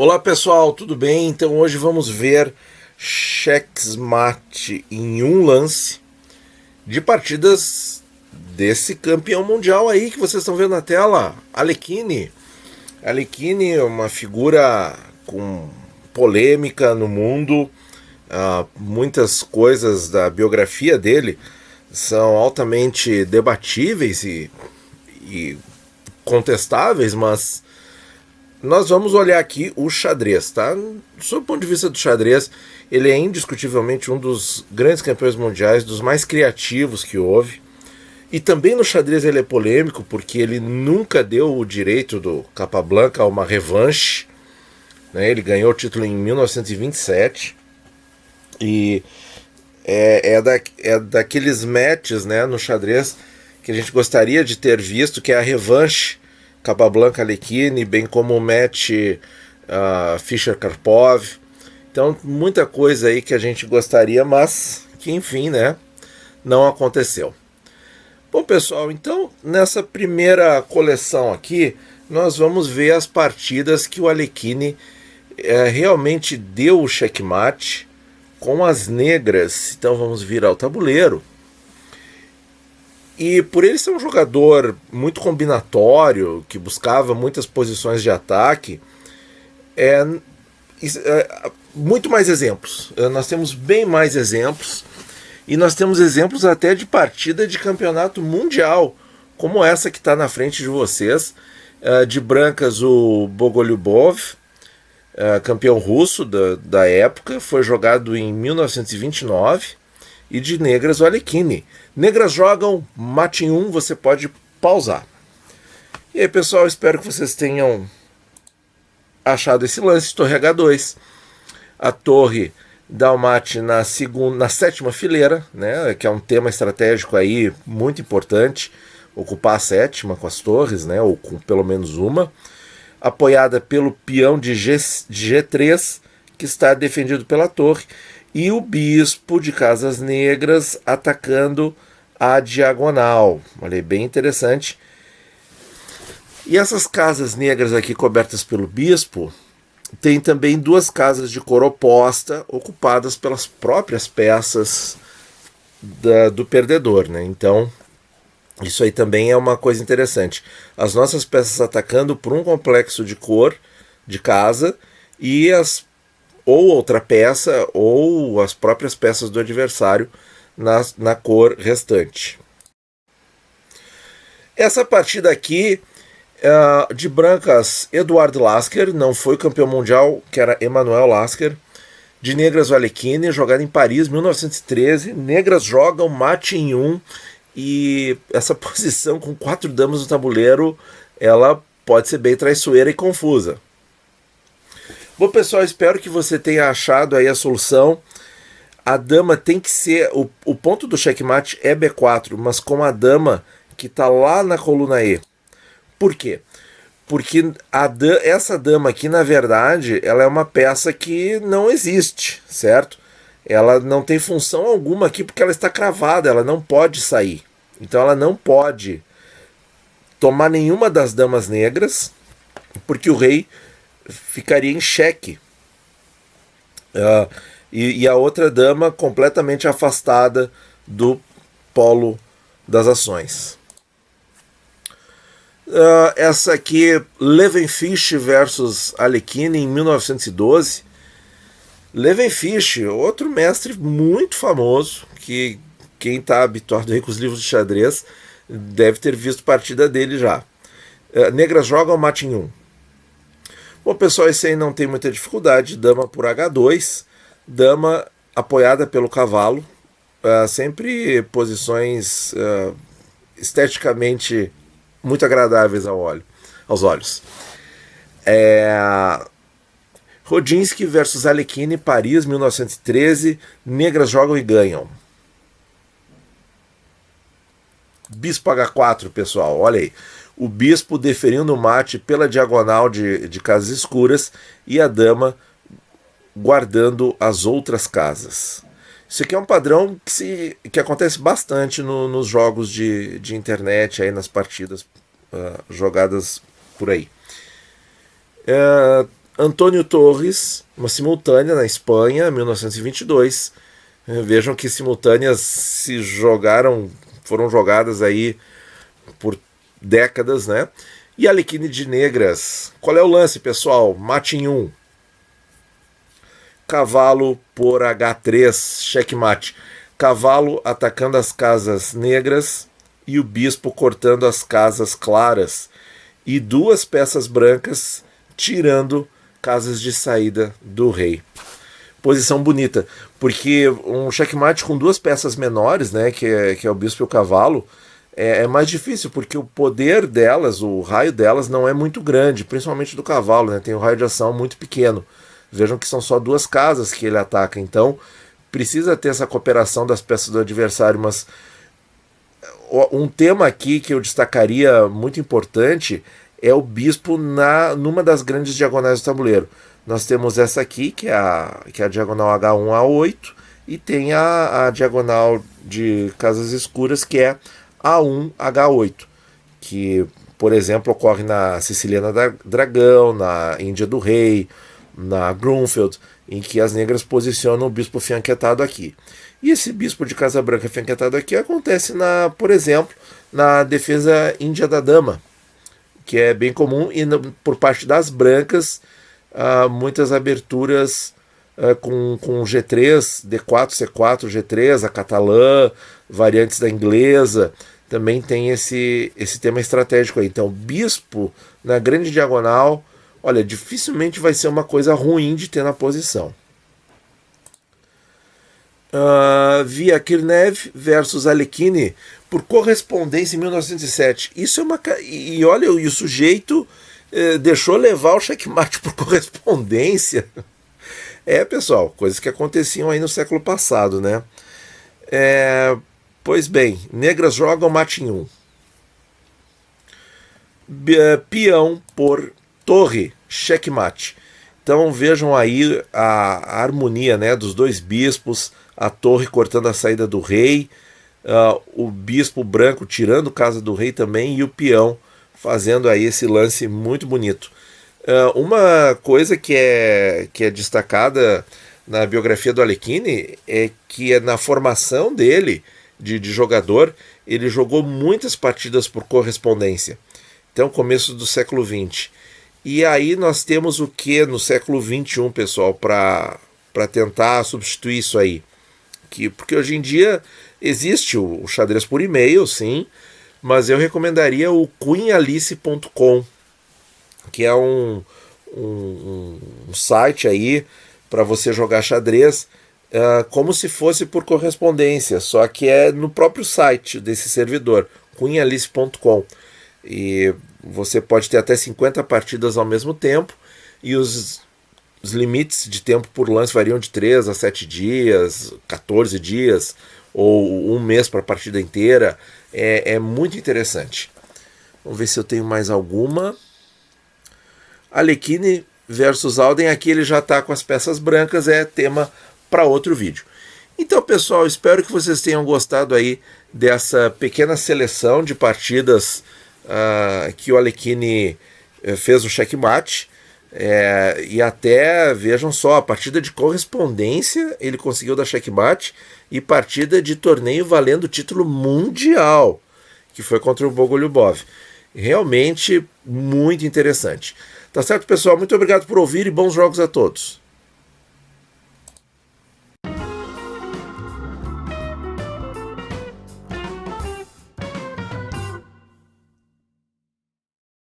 Olá pessoal, tudo bem? Então hoje vamos ver checkmate em um lance de partidas desse campeão mundial aí que vocês estão vendo na tela, Alekhine. Alekhine é uma figura com polêmica no mundo, muitas coisas da biografia dele são altamente debatíveis e contestáveis, mas nós vamos olhar aqui o xadrez, tá? Sob o ponto de vista do xadrez, ele é indiscutivelmente um dos grandes campeões mundiais, dos mais criativos que houve. E também no xadrez ele é polêmico, porque ele nunca deu o direito do Capablanca a uma revanche, né? Ele ganhou o título em 1927 e é daqueles matches, né, no xadrez que a gente gostaria de ter visto, que é a revanche Capablanca-Alekhine, bem como o match Fischer-Karpov. Então, muita coisa aí que a gente gostaria, mas que, enfim, né, não aconteceu. Bom, pessoal, então, nessa primeira coleção aqui, nós vamos ver as partidas que o Alekhine realmente deu o checkmate com as negras. Então, vamos virar o tabuleiro. E por ele ser um jogador muito combinatório, que buscava muitas posições de ataque, muito mais exemplos. Nós temos bem mais exemplos, e nós temos exemplos até de partida de campeonato mundial, como essa que está na frente de vocês. De brancas, o Bogolyubov, campeão russo da época, foi jogado em 1929, e de negras, o Alekhine. Negras jogam mate em 1, você pode pausar. E aí, pessoal, espero que vocês tenham achado esse lance. Torre H2. A torre dá o mate na sétima fileira, né, que é um tema estratégico aí muito importante, ocupar a sétima com as torres, né, ou com pelo menos uma, apoiada pelo peão de G3, que está defendido pela torre, e o bispo de casas negras atacando a diagonal. Olha, bem interessante. E essas casas negras aqui cobertas pelo bispo, tem também duas casas de cor oposta ocupadas pelas próprias peças do perdedor, né? Então, isso aí também é uma coisa interessante. As nossas peças atacando por um complexo de cor de casa e ou outra peça ou as próprias peças do adversário na cor restante. Essa partida aqui, de brancas, Eduard Lasker, não foi campeão mundial, que era Emanuel Lasker. De negras, o Alekhine, jogada em Paris, 1913. Negras jogam mate em 1, e essa posição com 4 damas no tabuleiro, ela pode ser bem traiçoeira e confusa. Bom, pessoal, espero que você tenha achado aí a solução. A dama tem que ser... O ponto do checkmate é B4, mas com a dama que está lá na coluna E. Por quê? Porque essa dama aqui, na verdade, ela é uma peça que não existe, certo? Ela não tem função alguma aqui porque ela está cravada, ela não pode sair. Então ela não pode tomar nenhuma das damas negras, porque o rei ficaria em xeque. E a outra dama completamente afastada do polo das ações. Essa aqui, Levenfish versus Alekhine em 1912. Levenfish, outro mestre muito famoso, que quem está habituado aí com os livros de xadrez deve ter visto partida dele já. Negras jogam mate em 1. Bom, pessoal, esse aí não tem muita dificuldade. Dama por H2, dama apoiada pelo cavalo, sempre posições esteticamente muito agradáveis aos olhos. Rodzinski versus Alekhine, Paris, 1913. Negras jogam e ganham. Bispo H4, pessoal, olha aí. O bispo deferindo o mate pela diagonal de casas escuras e a dama guardando as outras casas. Isso aqui é um padrão que acontece bastante nos jogos de internet, aí nas partidas jogadas por aí. Antônio Torres, uma simultânea na Espanha, 1922. Vejam que simultâneas foram jogadas aí por décadas, né? E Alekhine de Negras. Qual é o lance, pessoal? Mate em 1. Cavalo por H3, checkmate. Cavalo atacando as casas negras e o bispo cortando as casas claras. E 2 peças brancas tirando casas de saída do rei. Posição bonita, porque um checkmate com 2 peças menores, né, que é o bispo e o cavalo, é mais difícil, porque o poder delas, o raio delas não é muito grande, principalmente do cavalo, né, tem um raio de ação muito pequeno. Vejam que são só 2 casas que ele ataca, então precisa ter essa cooperação das peças do adversário, mas um tema aqui que eu destacaria muito importante é o bispo numa das grandes diagonais do tabuleiro. Nós temos essa aqui, que é a diagonal H1 a 8, e tem a diagonal de casas escuras, que é A1 H8, que, por exemplo, ocorre na Siciliana Dragão, na Índia do Rei, na Grunfeld, em que as negras posicionam o bispo fianquetado aqui. E esse bispo de casa branca fianquetado aqui acontece, por exemplo, na defesa Índia da Dama, que é bem comum, e por parte das brancas, muitas aberturas com G3, D4, C4, G3, a catalã, variantes da inglesa, também tem esse tema estratégico aí. Então, bispo na grande diagonal, olha, dificilmente vai ser uma coisa ruim de ter na posição. Via Kirnev versus Alekhine por correspondência em 1907. Isso é uma... E olha, e o sujeito deixou levar o checkmate por correspondência. Pessoal, coisas que aconteciam aí no século passado, né? Pois bem, negras jogam mate em 1. Peão por torre, checkmate. Então vejam aí a harmonia, né, dos 2 bispos, a torre cortando a saída do rei, o bispo branco tirando casa do rei também, e o peão fazendo aí esse lance muito bonito. Uma coisa que é destacada na biografia do Alekhine é que na formação dele de jogador, ele jogou muitas partidas por correspondência. Então, começo do século XX. E aí nós temos o que no século XXI, pessoal, para tentar substituir isso aí? Porque hoje em dia existe o xadrez por e-mail, sim, mas eu recomendaria o queenalice.com, que é um site aí para você jogar xadrez como se fosse por correspondência, só que é no próprio site desse servidor, queenalice.com. E você pode ter até 50 partidas ao mesmo tempo, e os limites de tempo por lance variam de 3 a 7 dias, 14 dias, ou 1 mês para a partida inteira. É muito interessante. Vamos ver se eu tenho mais alguma. Alekhine versus Alden, aqui ele já está com as peças brancas, é tema para outro vídeo. Então, pessoal, espero que vocês tenham gostado aí dessa pequena seleção de partidas que o Alekhine fez o checkmate. E até, vejam só, a partida de correspondência ele conseguiu dar checkmate, e partida de torneio valendo o título mundial, que foi contra o Bogolyubov. Realmente muito interessante. Tá certo, pessoal? Muito obrigado por ouvir e bons jogos a todos.